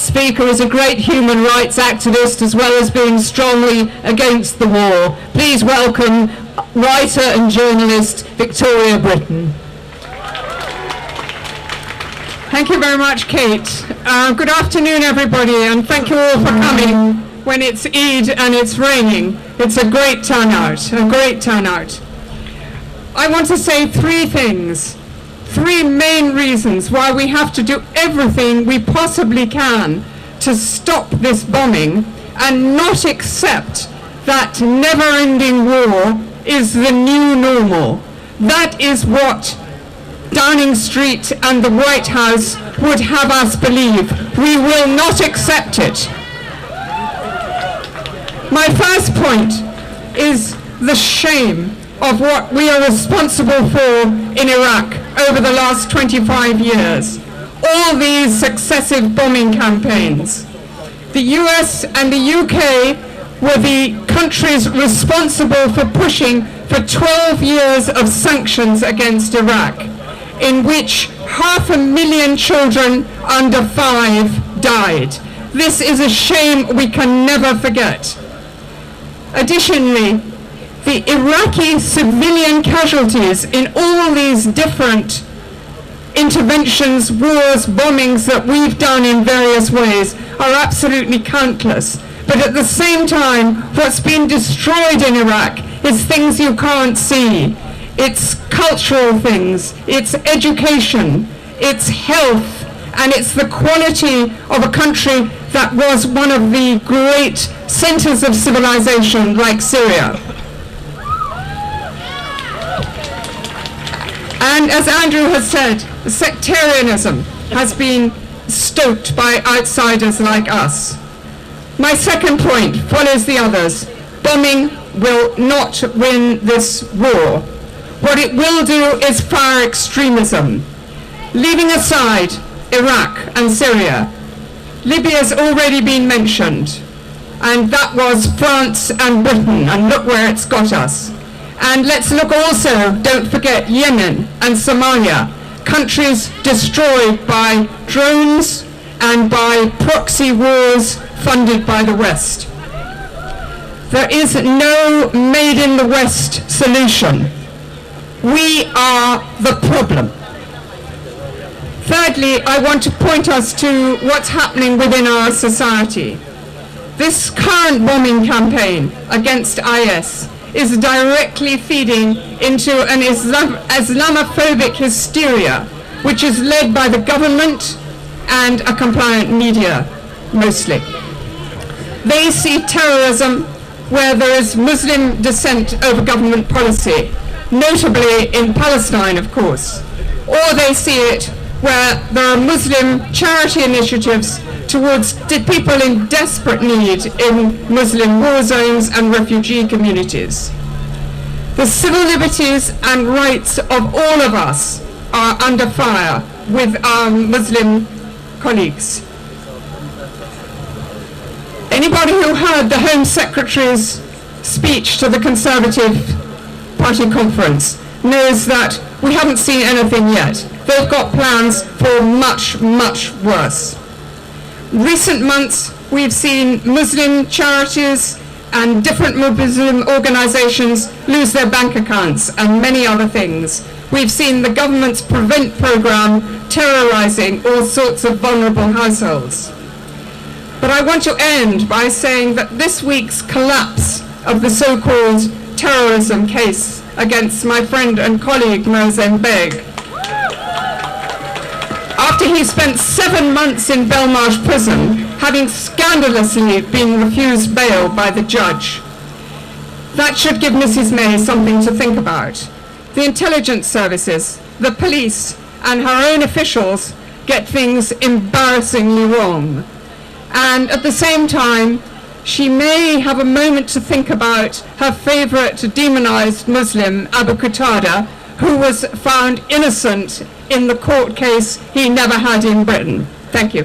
next speaker is a great human rights activist as well as being strongly against the war. Please welcome writer and journalist Victoria Brittain. Thank you very much, Kate. Good afternoon, everybody, and thank you all for coming when it's Eid and it's raining. It's a great turnout, a great turnout. I want to say three things, three main reasons why we have to do everything we possibly can to stop this bombing and not accept that never-ending war is the new normal. That is what Downing Street and the White House would have us believe. We will not accept it. My first point is the shame of what we are responsible for in Iraq over the last 25 years. All these successive bombing campaigns. The US and the UK were the countries responsible for pushing for 12 years of sanctions against Iraq, in which 500,000 children under 5 died. This is a shame we can never forget. Additionally, the Iraqi civilian casualties in all these different interventions, wars, bombings that we've done in various ways are absolutely countless. But at the same time, what's been destroyed in Iraq is things you can't see. It's cultural things, it's education, it's health, and it's the quality of a country that was one of the great centers of civilization like Syria. And as Andrew has said, sectarianism has been stoked by outsiders like us. My second point follows the others. Bombing will not win this war. What it will do is fire extremism. Leaving aside Iraq and Syria, Libya's already been mentioned, and that was France and Britain, and look where it's got us. And let's look also, don't forget, Yemen and Somalia, countries destroyed by drones and by proxy wars funded by the West. There is no made in the West solution. We are the problem. Thirdly, I want to point us to what's happening within our society. This current bombing campaign against IS is directly feeding into an Islamophobic hysteria, which is led by the government and a compliant media, mostly. They see terrorism where there is Muslim dissent over government policy, notably in Palestine, of course. Or they see it where there are Muslim charity initiatives towards people in desperate need in Muslim war zones and refugee communities. The civil liberties and rights of all of us are under fire with our Muslim colleagues. Anybody who heard the Home Secretary's speech to the Conservative Party conference knows that we haven't seen anything yet. They've got plans for much, much worse. Recent months, we've seen Muslim charities and different Muslim organizations lose their bank accounts and many other things. We've seen the government's Prevent program terrorizing all sorts of vulnerable households. But I want to end by saying that this week's collapse of the so-called terrorism case against my friend and colleague Mohsen Beg, after he spent 7 months in Belmarsh prison, having scandalously been refused bail by the judge. That should give Mrs. May something to think about. The intelligence services, the police, and her own officials get things embarrassingly wrong. And at the same time, she may have a moment to think about her favorite demonized Muslim, Abu Qatada, who was found innocent in the court case he never had in Britain. Thank you.